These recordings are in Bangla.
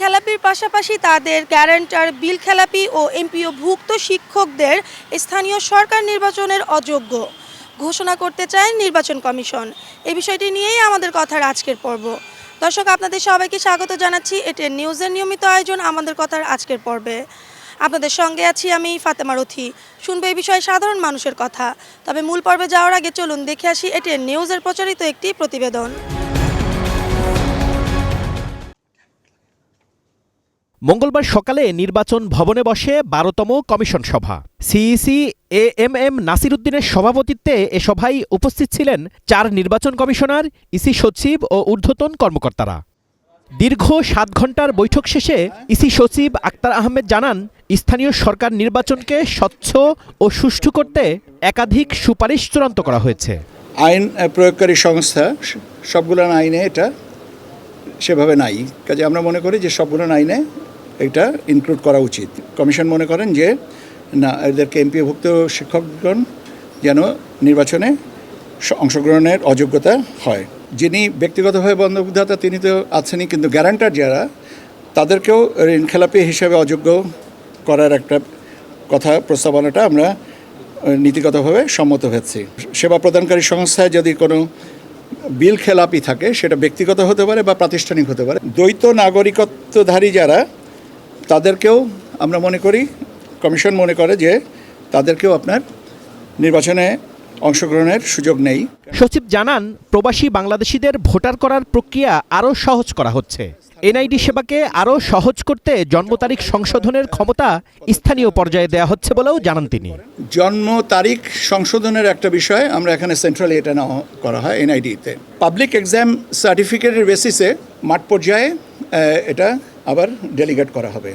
খেলাপির পাশাপাশি তাদের গ্যারান্টার, বিল খেলাপি ও এমপিওভুক্ত শিক্ষকদের স্থানীয় সরকার নির্বাচনের অযোগ্য ঘোষণা করতে চায় নির্বাচন কমিশন। এই বিষয়টি নিয়েই আমাদের কথার আজকের পর্ব। দর্শক, আপনাদের সবাইকে স্বাগত জানাচ্ছি এটিএন নিউজের নিয়মিত আয়োজন আমাদের কথার আজকের পর্বে। আপনাদের সঙ্গে আছি আমি ফাতেমা রথি। শুনবো এই বিষয়ে সাধারণ মানুষের কথা। তবে মূল পর্বে যাওয়ার আগে চলুন দেখে আসি এটিএন নিউজের প্রচারিত একটি প্রতিবেদন। মঙ্গলবার সকালে নির্বাচন ভবনে বসে ১২তম কমিশন সভা। সিইসি এএমএম নাসির উদ্দিনের সভাপতিত্বে এ সভায় উপস্থিত ছিলেন ৪ নির্বাচন কমিশনার, ইসি সচিব ও ঊর্ধ্বতন কর্মকর্তারা। দীর্ঘ ৭ ঘণ্টার বৈঠক শেষে ইসি সচিব আক্তার আহমেদ জানান, স্থানীয় সরকার নির্বাচনকে স্বচ্ছ ও সুষ্ঠু করতে একাধিক সুপারিশ চূড়ান্ত করা হয়েছে। আইন প্রয়োগকারী সংস্থা সবগুলো আইনে এটা সেভাবে নাই, কাজে আমরা মনে করি যে সবগুলো আইনে এটা ইনক্লুড করা উচিত। কমিশন মনে করেন যে না, এদেরকে এমপিওভুক্ত শিক্ষকগণ যেন নির্বাচনে অংশগ্রহণের অযোগ্যতা হয়। যিনি ব্যক্তিগতভাবে বন্ধকদাতা তিনি তো আছেনই, কিন্তু গ্যারান্টার যারা তাদেরকেও ঋণ খেলাপি হিসাবে অযোগ্য করার একটা কথা প্রস্তাবনাটা আমরা নীতিগতভাবে সম্মত হয়েছি। সেবা প্রদানকারী সংস্থায় যদি কোনো বিল খেলাপি থাকে, সেটা ব্যক্তিগত হতে পারে বা প্রাতিষ্ঠানিক হতে পারে, দ্বৈত নাগরিকত্বধারী যারা তাদেরকেও আমরা মনে করি, কমিশন মনে করে যে তাদেরকেও আপনার নির্বাচনে অংশগ্রহণের সুযোগ নেই। সচিব জানান, প্রবাসী বাংলাদেশিদের ভোটার করার প্রক্রিয়া আরও সহজ করা হচ্ছে। এনআইডি সেবাকে আরও সহজ করতে জন্ম তারিখ সংশোধনের ক্ষমতা স্থানীয় পর্যায়ে দেওয়া হচ্ছে বলেও জানান তিনি। জন্ম তারিখ সংশোধনের একটা বিষয় আমরা এখানে সেন্ট্রালি এটা নেওয়া করা হয় এনআইডিতে। পাবলিক এক্সাম সার্টিফিকেটের বেসিসে মাঠ পর্যায়ে এটা আবার ডেলিগেট করা হবে।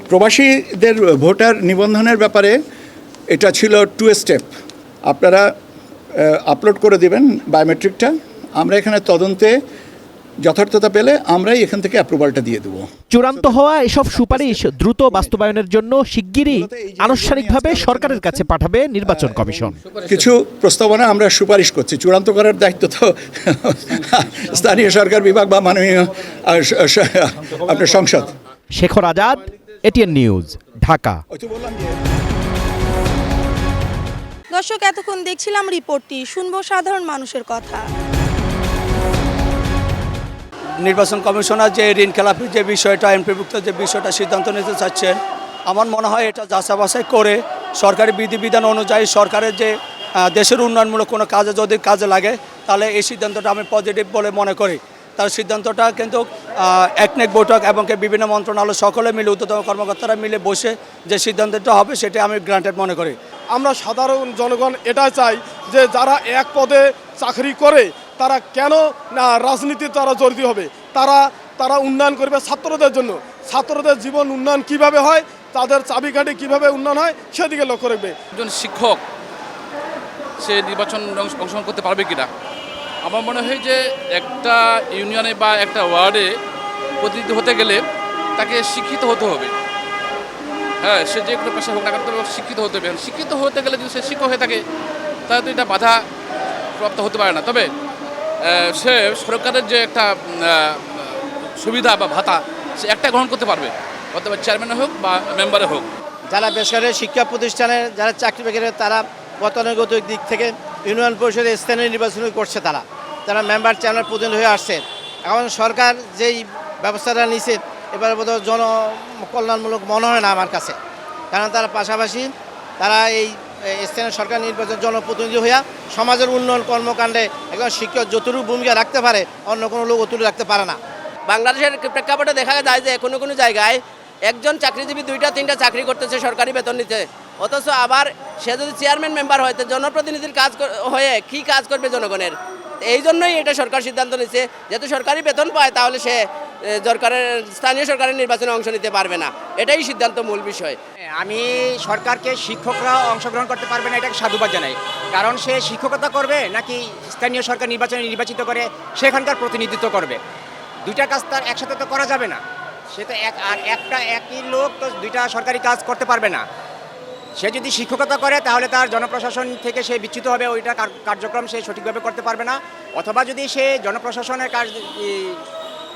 প্রবাসীদের ভোটার নিবন্ধনের ব্যাপারে এটা ছিল 2 স্টেপ। আপনারা আপলোড করে দিবেন বায়োমেট্রিকটা, আমরা এখানে তদন্তে যথার্থতা পেলে আমরাই এখান থেকে অ্যাপ্রুভালটা দিয়ে দেবো। চূড়ান্ত হওয়া এসব সুপারিশ দ্রুত বাস্তবায়নের জন্য শিগগিরই আনুষ্ঠানিকভাবে সরকারের কাছে পাঠাবে নির্বাচন কমিশন। কিছু প্রস্তাবনা আমরা সুপারিশ করছি, চূড়ান্ত করার দায়িত্ব তো স্থানীয় সরকার বিভাগ বা মাননীয় আপনার সংসদ। Shekhar Azad, ATN news, Dhaka. দর্শক, এতক্ষণ দেখছিলাম রিপোর্টটি। শুনবো সাধারণ মানুষের কথা। নির্বাচন কমিশনার যে ঋণ খেলাপির যে বিষয়টা, এমপিভুক্ত যে বিষয়টা সিদ্ধান্ত নিতে চাচ্ছেন, আমার মনে হয় এটা যাচাই বাছাই করে সরকারি বিধিবিধান অনুযায়ী সরকারের যে দেশের উন্নয়নমূলক কোনো কাজে যদি কাজে লাগে, তাহলে এই সিদ্ধান্তটা আমি পজিটিভ বলে মনে করি। তার সিদ্ধান্তটা কিন্তু একনেক বৈঠক এবং বিভিন্ন মন্ত্রণালয় সকলে মিলে, ঊর্ধ্বতন কর্মকর্তারা মিলে বসে যে সিদ্ধান্তটা হবে সেটা আমি গ্রান্টেড মনে করি। আমরা সাধারণ জনগণ এটা চাই যে যারা এক পদে চাকরি করে তারা কেন না রাজনীতি তারা জড়িত হবে, তারা উন্নয়ন করবে ছাত্রদের জন্য। ছাত্রদের জীবন উন্নয়ন কিভাবে হয়, তাদের চাবিকাঠি কিভাবে উন্নয়ন হয় সেদিকে লক্ষ্য রাখবে। একজন শিক্ষক সে নির্বাচন অংশগ্রহণ করতে পারবে কিনা, আমার মনে হয় যে একটা ইউনিয়নে বা একটা ওয়ার্ডে প্রতিনিধি হতে গেলে তাকে শিক্ষিত হতে হবে। হ্যাঁ, সে যে কোনো পেশা হোক না কেন শিক্ষিত হতে হবে। শিক্ষিত হতে গেলে যদি সে শিক্ষক হয়ে থাকে তাহলে তো এটা বাধা প্রাপ্ত হতে পারে না। তবে সে সরকারের যে একটা সুবিধা বা ভাতা সে একটা গ্রহণ করতে পারবে, অথবা চেয়ারম্যানে হোক বা মেম্বারে হোক। যারা বেসরকারি শিক্ষা প্রতিষ্ঠানে যারা চাকরি বাকরি, তারা গতানুগতিক দিক থেকে ইউনিয়ন পরিষদের স্থানীয় নির্বাচন করছে, তারা মেম্বার চেয়ারম্যান প্রতিনিধি হয়ে আসছে। এখন সরকার যেই ব্যবস্থাটা নিছে এবার বোধহয় জনকল্যাণমূলক মনে হয় না আমার কাছে, কারণ তারা পাশাপাশি তারা এই স্থানীয় সরকার নির্বাচন জনপ্রতিনিধি হইয়া সমাজের উন্নয়ন কর্মকাণ্ডে একজন শিক্ষক যতটুকু ভূমিকা রাখতে পারে অন্য কোনো লোক অতটুকু রাখতে পারে না। বাংলাদেশের প্রেক্ষাপটে দেখা যায় যে কোনো কোনো জায়গায় একজন চাকরিজীবী 2টা-3টা চাকরি করতেছে সরকারি বেতন নিতে, অথচ আবার সে যদি চেয়ারম্যান মেম্বার হয় তো জনপ্রতিনিধির কাজ হয়ে কি কাজ করবে জনগণের। এই জন্যই এটা সরকার সিদ্ধান্ত নিচ্ছে, যেহেতু সরকারি বেতন পায় তাহলে সে স্থানীয় সরকারের নির্বাচনে অংশ নিতে পারবে না। এটাই সিদ্ধান্ত মূল বিষয়। আমি সরকারকে শিক্ষকরা অংশগ্রহণ করতে পারবে না এটাকে সাধুবাদ জানাই, কারণ সে শিক্ষকতা করবে নাকি স্থানীয় সরকার নির্বাচনে নির্বাচিত করে সেখানকার প্রতিনিধিত্ব করবে, দুইটা কাজ তার একসাথে তো করা যাবে না। সে তো একই লোক তো 2টা সরকারি কাজ করতে পারবে না। সে যদি শিক্ষকতা করে তাহলে তার জনপ্রশাসন থেকে সে বিচ্যুত হবে, ওইটা কার্যক্রম সে সঠিকভাবে করতে পারবে না। অথবা যদি সে জনপ্রশাসনের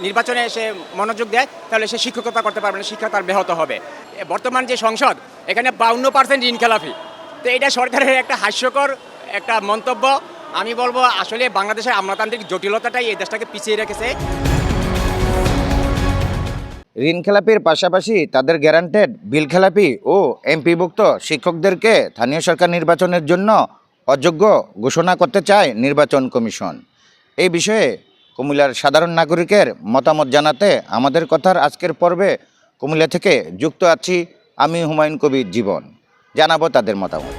নির্বাচনে সে মনোযোগ দেয়, তাহলে সে শিক্ষকতা করতে পারবে না, শিক্ষা তার ব্যাহত হবে। বর্তমান যে সংসদ, এখানে 52% ঋণ খেলাপি। তো এটা সরকারের একটা হাস্যকর একটা মন্তব্য। আমি বলবো আসলে বাংলাদেশের আমলাতান্ত্রিক জটিলতাটাই এই দেশটাকে পিছিয়ে রেখেছে। ঋণ খেলাপির পাশাপাশি তাদের গ্যারান্টেড বিল খেলাপি ও এমপিভুক্ত শিক্ষকদেরকে স্থানীয় সরকার নির্বাচনের জন্য অযোগ্য ঘোষণা করতে চায় নির্বাচন কমিশন। এই বিষয়ে কুমিল্লার সাধারণ নাগরিকের মতামত জানাতে আমাদের কথার আজকের পর্বে কুমিল্লা থেকে যুক্ত আছি আমি হুমায়ুন কবির জীবন। জানাবো তাদের মতামত।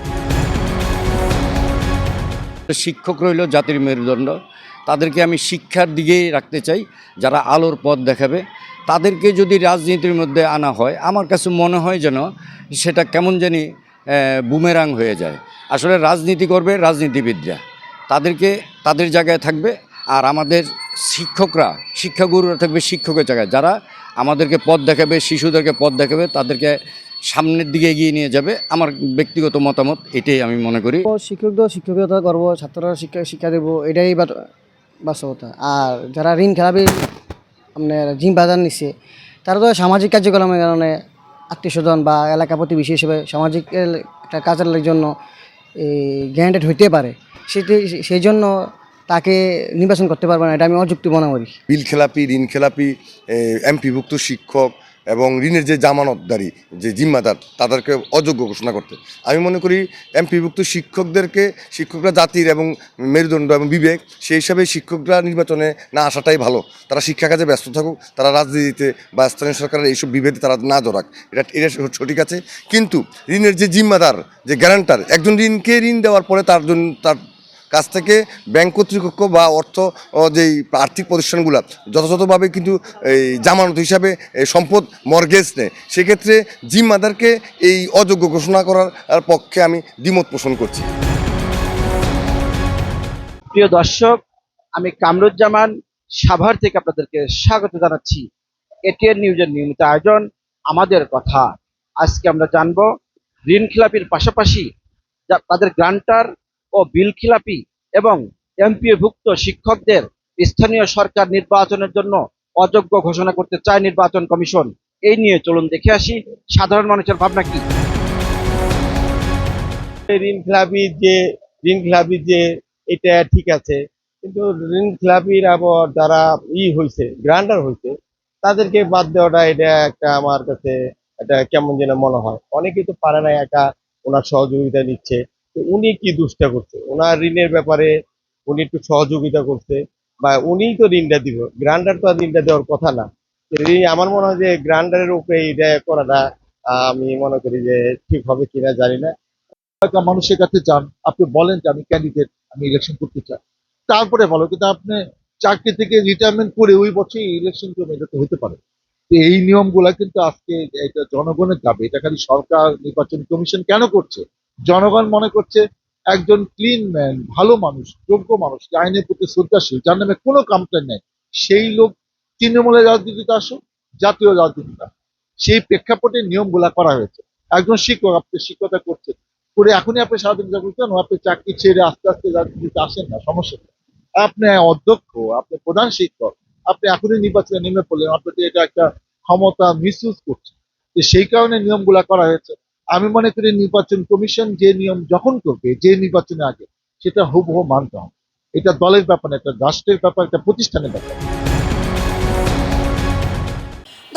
শিক্ষক রইল জাতির মেরুদণ্ড, তাদেরকে আমি শিক্ষার দিকেই রাখতে চাই, যারা আলোর পথ দেখাবে। তাদেরকে যদি রাজনীতির মধ্যে আনা হয়, আমার কাছে মনে হয় যেন সেটা কেমন জানি বুমেরাং হয়ে যায়। আসলে রাজনীতি করবে রাজনীতিবিদরা, তাদেরকে তাদের জায়গায় থাকবে, আর আমাদের শিক্ষকরা, শিক্ষাগুরুরা থাকবে শিক্ষকের জায়গায়, যারা আমাদেরকে পথ দেখাবে, শিশুদেরকে পথ দেখাবে, তাদেরকে সামনের দিকে এগিয়ে নিয়ে যাবে। আমার ব্যক্তিগত মতামত এটাই আমি মনে করি। শিক্ষকদের শিক্ষকতা করবো, ছাত্ররা শিক্ষা দেবো, এটাই বাস্তবতা। আর যারা ঋণ খেলাপি আপনার জিম বাজার নিচ্ছে, তারা তো সামাজিক কার্যক্রমের কারণে আত্মীয়স্বজন বা এলাকা প্রতিবেশী হিসেবে সামাজিক একটা কাজের জন্য গ্যারান্টেড হইতে পারে, সেই জন্য তাকে নির্বাচন করতে পারবে না, এটা আমি অযুক্তি মনে করি। বিল খেলাপি, ঋণ খেলাপি, এমপিভুক্ত শিক্ষক এবং ঋণের যে জামানতদারি, যে জিম্মাদার, তাদেরকে অযোগ্য ঘোষণা করতে আমি মনে করি এমপিভুক্ত শিক্ষকরা জাতির এবং মেরুদণ্ড এবং বিবেক, সেই হিসাবে শিক্ষকরা নির্বাচনে না আসাটাই ভালো। তারা শিক্ষা কাজে ব্যস্ত থাকুক, তারা রাজনীতিতে বা স্থানীয় সরকারের এইসব বিভেদে তারা না জড়াক, এটা সঠিক আছে। কিন্তু ঋণের যে জিম্মাদার, যে গ্যারান্টার, একজন ঋণ দেওয়ার পরে তার কাছ থেকে ব্যাংক কর্তৃপক্ষ বা যেই আর্থিক প্রতিষ্ঠানগুলো যথাযথভাবে কিন্তু এই জামানত হিসাবে সম্পদ মর্গেজ নেয়, সেক্ষেত্রে জিম্মাদারকে এই অযোগ্য ঘোষণা করার পক্ষে আমি দ্বিমত পোষণ করছি। প্রিয় দর্শক, আমি কামরুজ্জামান সাভার থেকে আপনাদেরকে স্বাগত জানাচ্ছি এটিএন নিউজের নিয়মিত আয়োজন আমাদের কথা। আজকে আমরা জানবো ঋণ খেলাপির পাশাপাশি তাদের গ্রান্টার ও বিল খিলাপি এবং এমপিওভুক্ত শিক্ষকদের স্থানীয় সরকার নির্বাচনের জন্য অযোগ্য ঘোষণা করতে চায় নির্বাচন কমিশন। এই নিয়ে চলুন দেখে আসি সাধারণ মানুষের ভাবনা কি। ঋণ খেলাপি যে এটা ঠিক আছে, কিন্তু ঋণ খেলাপির আবার যারা হয়েছে, গ্রান্টার হয়েছে, তাদেরকে বাদ দেওয়াটা এটা একটা আমার কাছে এটা কেমন যেন মনে হয়। অনেকেই তো পারে না, একা ওনার সহযোগিতা নিচ্ছে, উনি কি দুষ্টা করছে, ওনার ঋণের ব্যাপারে উনি একটু সহযোগিতা করছে বা উনিই তো ঋণটা দিব, গ্রান্টার তো আর ঋণটা দেওয়ার কথা না। আমার মনে হয় যে গ্রান্টারের উপরে এটা করাটা আমি মনে করি যে ঠিক হবে কিনা জানি না। মানুষের কাছে যান, আপনি বলেন যে আমি ক্যান্ডিডেট, আমি ইলেকশন করতে চাই, তারপরে ভালো। কিন্তু আপনি চাকরি থেকে রিটায়ারমেন্ট করে ওই বছরই ইলেকশন করবেন, এটা তো হতে পারে। এই নিয়মগুলা কিন্তু আজকে এটা জনগণের দাবি, এটা খালি সরকার নির্বাচন কমিশন কেন করছে? জনগণ মনে করছে একজন ক্লিন ম্যান, ভালো মানুষ, যোগ্য মানুষ, আইনের প্রতি শ্রদ্ধাশীল, যার নামে কোনো কমপ্লেন নেই, সেই লোক তৃণমূলের রাজনীতিতে আসুক, জাতীয় রাজনীতিতে আসুক। সেই প্রেক্ষাপটে নিয়মগুলা করা হয়েছে। একজন শিক্ষক, আপনি শিক্ষকতা করছেন, করে এখনই আপনি সারাদিন কেন আপনি চাকরি ছেড়ে আস্তে আস্তে রাজনীতিতে আসেন না, সমস্যা নেই। আপনি অধ্যক্ষ, আপনি প্রধান শিক্ষক, আপনি এখনই নির্বাচনে নেমে পড়লেন, আপনি এটা একটা ক্ষমতা মিসইউজ করছেন। সেই কারণে নিয়মগুলা করা হয়েছে। আমি মনে করি নির্বাচন কমিশন যে নিয়ম যখন করবে, যে নির্বাচনের আগে, সেটা হুবহু মানতে হবে। এটা দলের ব্যাপার না, এটা রাষ্ট্রের ব্যাপার, এটা প্রতিষ্ঠানের ব্যাপার।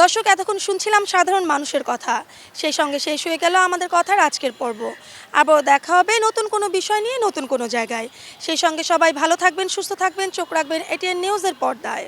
দর্শক, এতক্ষণ শুনছিলাম সাধারণ মানুষের কথা, সেই সঙ্গে শেষ হয়ে গেল আমাদের কথার আজকের পর্ব। আবারও দেখা হবে নতুন কোনো বিষয় নিয়ে, নতুন কোনো জায়গায়। সেই সঙ্গে সবাই ভালো থাকবেন, সুস্থ থাকবেন, চোখ রাখবেন এটিএন নিউজের পর্দায়।